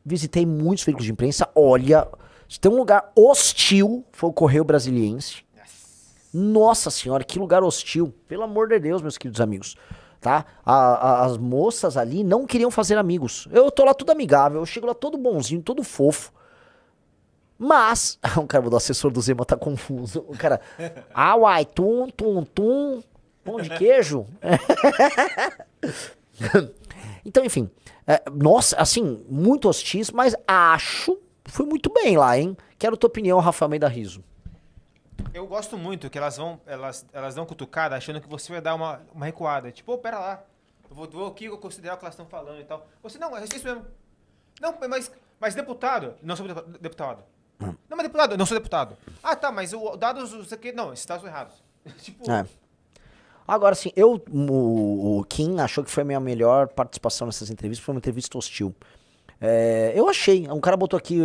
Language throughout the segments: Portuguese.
visitei muitos veículos de imprensa. Olha, se tem um lugar hostil, foi o Correio Brasiliense. Nossa senhora, que lugar hostil. Pelo amor de Deus, meus queridos amigos. Tá? As moças ali não queriam fazer amigos. Eu tô lá tudo amigável, eu chego lá todo bonzinho, todo fofo. Mas, o cara do assessor do Zema tá confuso. O cara, uai, tum, tum, tum, pão de queijo. Então, enfim, nossa, assim, muito hostis, mas acho, fui muito bem lá, hein? Quero tua opinião, Rafael Meida Riso. Eu gosto muito que elas dão cutucada achando que você vai dar uma recuada. Tipo, pera lá, eu vou aqui considerar o que elas estão falando e tal. Você, não, é isso mesmo. Não, mas deputado, não sou deputado. Não, mas deputado, não sou deputado. Ah, tá, mas o dados, isso aqui, não, esses dados são errados. Tipo... Agora, assim, o Kim achou que foi a minha melhor participação nessas entrevistas, foi uma entrevista hostil. Eu achei, um cara botou aqui,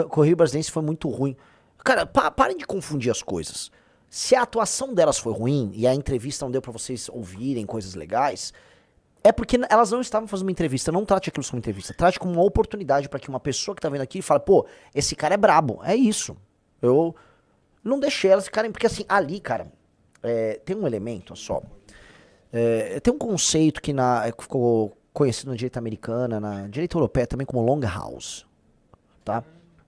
Correio Brasiliense foi muito ruim. Cara, parem de confundir as coisas. Se a atuação delas foi ruim e a entrevista não deu pra vocês ouvirem coisas legais, é porque elas não estavam fazendo uma entrevista. Não trate aquilo como entrevista, trate como uma oportunidade pra que uma pessoa que tá vendo aqui fale, pô, esse cara é brabo. É isso. Eu não deixei elas ficarem, porque assim, ali, cara, tem um elemento só. Tem um conceito que ficou conhecido na direita americana, na direita europeia também como long house, tá?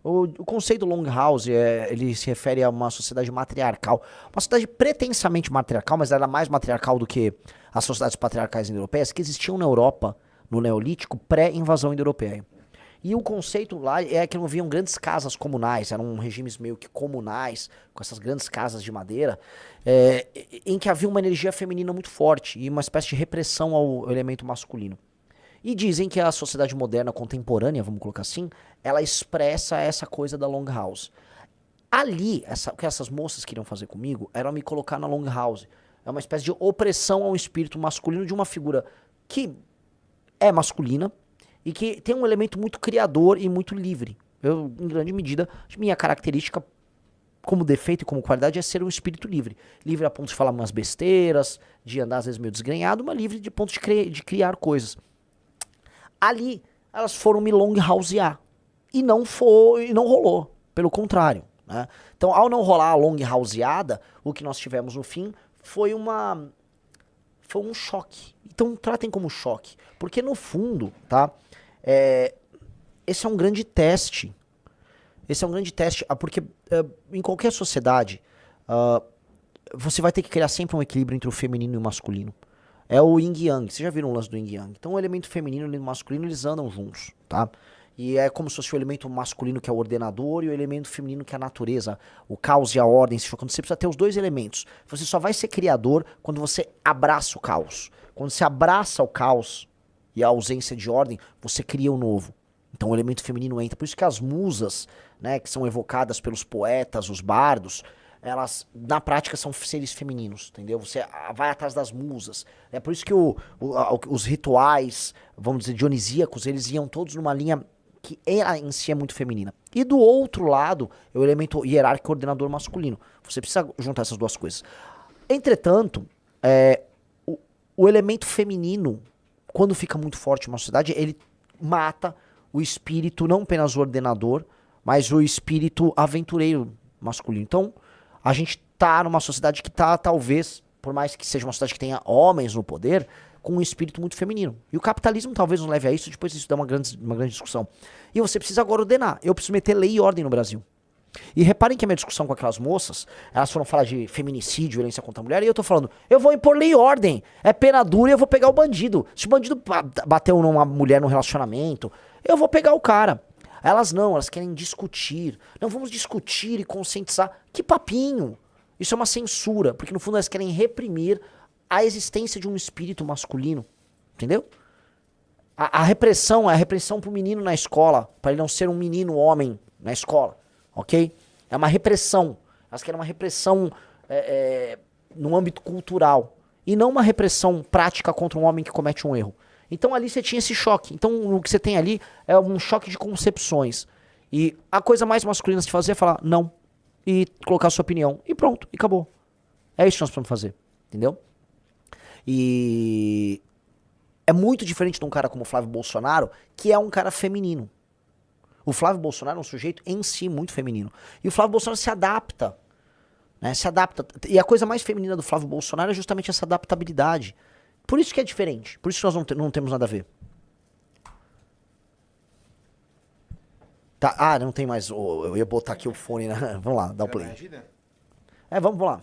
O conceito long house, ele se refere a uma sociedade matriarcal. Uma sociedade pretensamente matriarcal, mas ela era mais matriarcal do que as sociedades patriarcais indo-europeias que existiam na Europa, no Neolítico, pré-invasão indo-europeia. E o conceito lá é que não haviam grandes casas comunais, eram regimes meio que comunais, com essas grandes casas de madeira, em que havia uma energia feminina muito forte e uma espécie de repressão ao elemento masculino. E dizem que a sociedade moderna contemporânea, vamos colocar assim, ela expressa essa coisa da long house. Ali, o que essas moças queriam fazer comigo era me colocar na long house. É uma espécie de opressão ao espírito masculino de uma figura que é masculina e que tem um elemento muito criador e muito livre. Eu, em grande medida, minha característica como defeito e como qualidade é ser um espírito livre. Livre a ponto de falar umas besteiras, de andar às vezes meio desgrenhado, mas livre de ponto de criar coisas. Ali, elas foram me long housear. E não rolou. Pelo contrário. Né? Então, ao não rolar a long houseada, o que nós tivemos no fim foi um choque. Então, tratem como choque. Porque, no fundo, tá? Esse é um grande teste. Esse é um grande teste, porque em qualquer sociedade, você vai ter que criar sempre um equilíbrio entre o feminino e o masculino. É o yin yang. Vocês já viram o lance do yin yang? Então o elemento feminino e o masculino, eles andam juntos, tá? E é como se fosse o elemento masculino que é o ordenador e o elemento feminino que é a natureza, o caos e a ordem se chocando. Você precisa ter os dois elementos. Você só vai ser criador quando você abraça o caos. Quando você abraça o caos e a ausência de ordem, você cria o novo. Então o elemento feminino entra. Por isso que as musas, né, que são evocadas pelos poetas, os bardos, elas, na prática, são seres femininos, entendeu? Você vai atrás das musas. É por isso que os rituais, vamos dizer, dionisíacos, eles iam todos numa linha que ela em si é muito feminina. E do outro lado, é o elemento hierárquico ordenador masculino. Você precisa juntar essas duas coisas. Entretanto, o elemento feminino, quando fica muito forte em uma sociedade, ele mata o espírito, não apenas o ordenador, mas o espírito aventureiro masculino. Então, a gente tá numa sociedade que tá, talvez, por mais que seja uma sociedade que tenha homens no poder, com um espírito muito feminino. E o capitalismo talvez nos leve a isso, depois isso dá uma grande discussão. E você precisa agora ordenar. Eu preciso meter lei e ordem no Brasil. E reparem que a minha discussão com aquelas moças, elas foram falar de feminicídio, violência contra a mulher, e eu tô falando, eu vou impor lei e ordem. É pena dura e eu vou pegar o bandido. Se o bandido bateu numa mulher num relacionamento, eu vou pegar o cara. Elas não, elas querem discutir. Não, vamos discutir e conscientizar. Que papinho! Isso é uma censura, porque no fundo elas querem reprimir a existência de um espírito masculino. Entendeu? A repressão é a repressão pro menino na escola, para ele não ser um menino homem na escola. Ok? É uma repressão. Elas querem uma repressão no âmbito cultural. E não uma repressão prática contra um homem que comete um erro. Então ali você tinha esse choque. Então o que você tem ali é um choque de concepções. E a coisa mais masculina de fazer é falar não. E colocar a sua opinião. E pronto, e acabou. É isso que nós precisamos fazer. Entendeu? E É muito diferente de um cara como o Flávio Bolsonaro, que é um cara feminino. O Flávio Bolsonaro é um sujeito em si muito feminino. E o Flávio Bolsonaro se adapta. Né? Se adapta. E a coisa mais feminina do Flávio Bolsonaro é justamente essa adaptabilidade. Por isso que é diferente. Por isso que nós não temos nada a ver. Tá, ah, não tem mais. Eu ia botar aqui o fone, né? Vamos lá, dá o play. Vamos lá.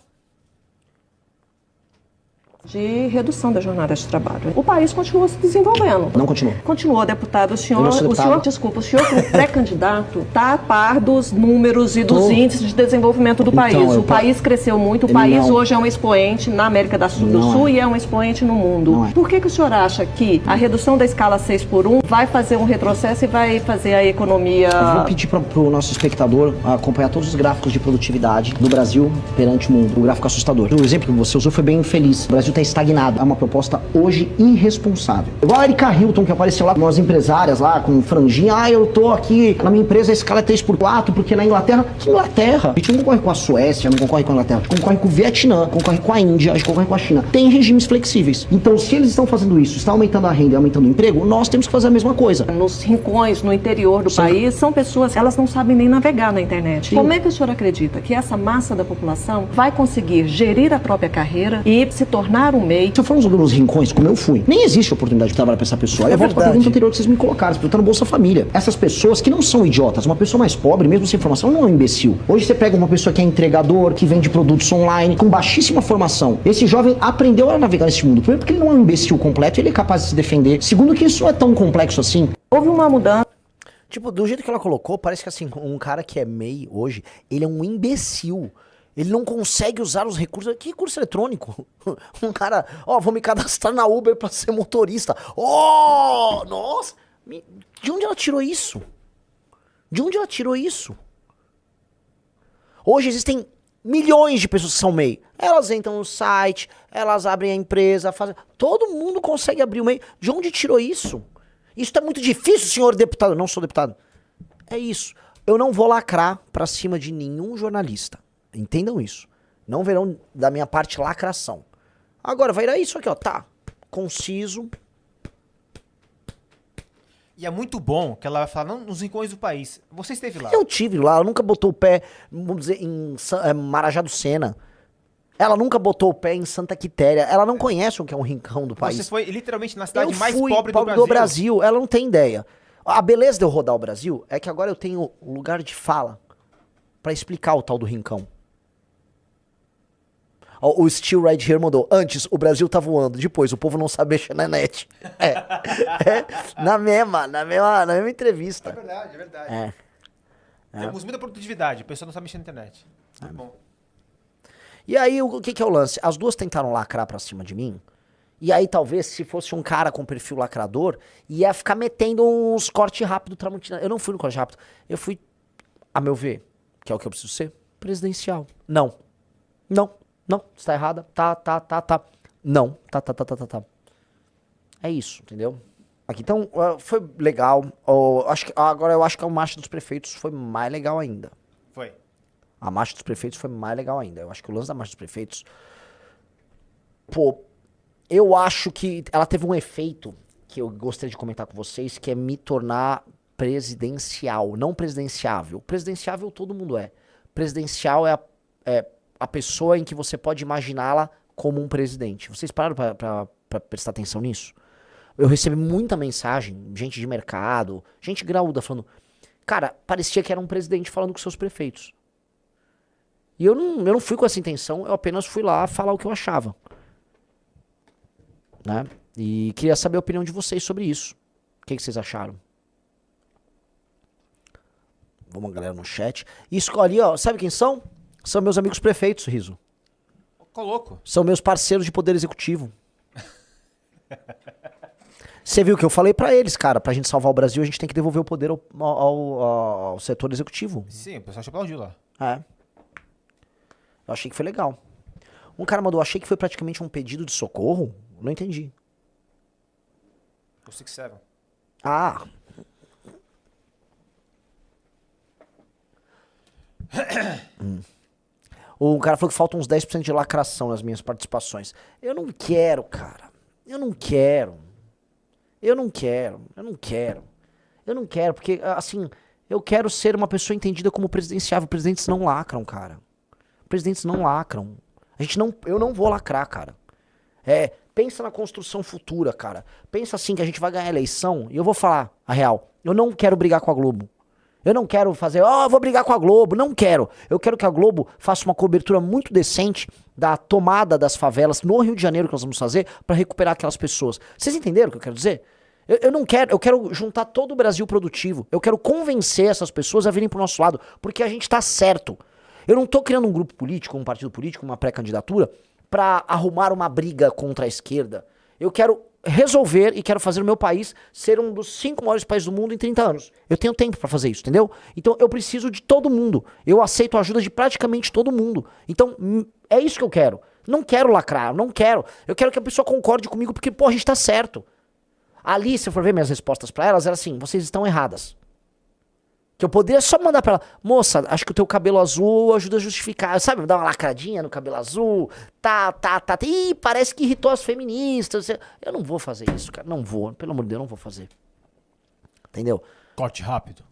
De redução da jornada de trabalho. O país continuou se desenvolvendo. Não continuou. Continuou, deputado. O senhor, deputado. o senhor como pré-candidato, está a par dos números e dos índices de desenvolvimento do país. O país cresceu muito, o país hoje é um expoente na América do Sul e é um expoente no mundo. Por que o senhor acha que a redução da escala 6x1 vai fazer um retrocesso e vai fazer a economia... Eu vou pedir para o nosso espectador acompanhar todos os gráficos de produtividade do Brasil perante o mundo. O gráfico assustador. O exemplo que você usou foi bem infeliz. O Brasil está estagnado. É uma proposta hoje irresponsável. Igual a Erika Hilton, que apareceu lá com umas empresárias lá, com franjinha. Ah, eu tô aqui, na minha empresa a escala é 3x4, porque na Inglaterra... Que Inglaterra? A gente não concorre com a Suécia, não concorre com a Inglaterra. A gente concorre com o Vietnã, concorre com a Índia, a gente concorre com a China. Tem regimes flexíveis. Então, se eles estão fazendo isso, estão aumentando a renda e aumentando o emprego, nós temos que fazer a mesma coisa. Nos rincões, no interior do país, são pessoas, elas não sabem nem navegar na internet. Sim. Como é que o senhor acredita que essa massa da população vai conseguir gerir a própria carreira e se tornar um meio? Se eu for nos rincões, como eu fui, nem existe oportunidade de trabalhar pra essa pessoa. Eu volto pra pergunta anterior que vocês me colocaram, você tá no Bolsa Família. Essas pessoas que não são idiotas, uma pessoa mais pobre, mesmo sem formação, não é um imbecil. Hoje você pega uma pessoa que é entregador, que vende produtos online, com baixíssima formação. Esse jovem aprendeu a navegar nesse mundo. Primeiro porque ele não é um imbecil completo, ele é capaz de se defender. Segundo que isso não é tão complexo assim. Houve uma mudança. Tipo, do jeito que ela colocou, parece que assim, um cara que é MEI hoje, ele é um imbecil. Ele não consegue usar os recursos. Que curso eletrônico? Um cara, vou me cadastrar na Uber pra ser motorista. Nossa! De onde ela tirou isso? De onde ela tirou isso? Hoje existem milhões de pessoas que são MEI. Elas entram no site, elas abrem a empresa, fazem... Todo mundo consegue abrir o MEI. De onde tirou isso? Isso é muito difícil, senhor deputado. Eu não sou deputado. É isso. Eu não vou lacrar pra cima de nenhum jornalista. Entendam isso. Não verão da minha parte lacração. Agora, vai dar isso aqui, ó. Tá. Conciso. E é muito bom que ela vai falar, não, nos rincões do país. Você esteve lá. Eu tive lá. Ela nunca botou o pé, vamos dizer, em Marajá do Sena. Ela nunca botou o pé em Santa Quitéria. Ela não conhece o que é um rincão do país. Você foi literalmente na cidade mais pobre do Brasil. Brasil. Ela não tem ideia. A beleza de eu rodar o Brasil é que agora eu tenho lugar de fala pra explicar o tal do rincão. O Steel Right Here mandou. Antes, o Brasil tá voando. Depois, o povo não sabe mexer na net. Na mesma entrevista. É verdade. Temos muita produtividade. O pessoal não sabe mexer na internet. Muito bom. E aí, o que é o lance? As duas tentaram lacrar pra cima de mim. E aí, talvez, se fosse um cara com perfil lacrador, ia ficar metendo uns cortes rápido Tramontina. Eu não fui no corte rápido. Eu fui, a meu ver, que é o que eu preciso ser, presidencial. Não, você tá errada. Tá. Não, tá. É isso, entendeu? Aqui, então, foi legal. Agora eu acho que a Marcha dos Prefeitos foi mais legal ainda. Foi. A Marcha dos Prefeitos foi mais legal ainda. Eu acho que o lance da Marcha dos Prefeitos... Pô, eu acho que ela teve um efeito que eu gostaria de comentar com vocês, que é me tornar presidencial, não presidenciável. Presidenciável todo mundo é. Presidencial é a pessoa em que você pode imaginá-la como um presidente. Vocês pararam pra prestar atenção nisso? Eu recebi muita mensagem, gente de mercado, gente graúda falando... Cara, parecia que era um presidente falando com seus prefeitos. E eu não fui com essa intenção, eu apenas fui lá falar o que eu achava. Né? E queria saber a opinião de vocês sobre isso. O que vocês acharam? Vamos, galera, no chat. Isso ali, ó, sabe quem são? São meus amigos prefeitos, Riso. Coloco. São meus parceiros de poder executivo. Você viu que eu falei pra eles, cara, pra gente salvar o Brasil, a gente tem que devolver o poder ao setor executivo. Sim, o pessoal te aplaudiu lá. Eu achei que foi legal. Um cara mandou, achei que foi praticamente um pedido de socorro. Não entendi. O 6-7. Ah. O cara falou que faltam uns 10% de lacração nas minhas participações. Eu não quero, cara. Eu não quero. Eu não quero, porque, assim, eu quero ser uma pessoa entendida como presidenciável. Presidentes não lacram, cara. Presidentes não lacram. Eu não vou lacrar, cara. Pensa na construção futura, cara. Pensa assim, que a gente vai ganhar a eleição, e eu vou falar a real. Eu não quero brigar com a Globo. Eu não quero fazer, eu vou brigar com a Globo. Não quero. Eu quero que a Globo faça uma cobertura muito decente da tomada das favelas no Rio de Janeiro que nós vamos fazer pra recuperar aquelas pessoas. Vocês entenderam o que eu quero dizer? Eu não quero, eu quero juntar todo o Brasil produtivo. Eu quero convencer essas pessoas a virem pro nosso lado, porque a gente tá certo. Eu não tô criando um grupo político, um partido político, uma pré-candidatura pra arrumar uma briga contra a esquerda. Eu quero resolver e quero fazer o meu país ser um dos 5 maiores países do mundo em 30 anos. Eu tenho tempo pra fazer isso, entendeu? Então eu preciso de todo mundo. Eu aceito a ajuda de praticamente todo mundo. Então é isso que eu quero. Não quero lacrar, não quero. Eu quero que a pessoa concorde comigo porque, pô, a gente tá certo. Ali, se eu for ver minhas respostas pra elas, era assim, vocês estão erradas. Que eu poderia só mandar pra ela, moça, acho que o teu cabelo azul ajuda a justificar, sabe, dar uma lacradinha no cabelo azul, ih, parece que irritou as feministas. Eu não vou fazer isso, cara, não vou, pelo amor de Deus, não vou fazer. Entendeu? Corte rápido.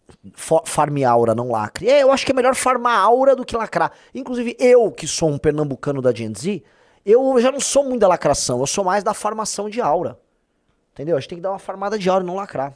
Farme aura, não lacre. Eu acho que é melhor farmar aura do que lacrar. Inclusive, eu, que sou um pernambucano da Gen Z, eu já não sou muito da lacração, eu sou mais da farmação de aura. Entendeu? A gente tem que dar uma farmada de aura e não lacrar.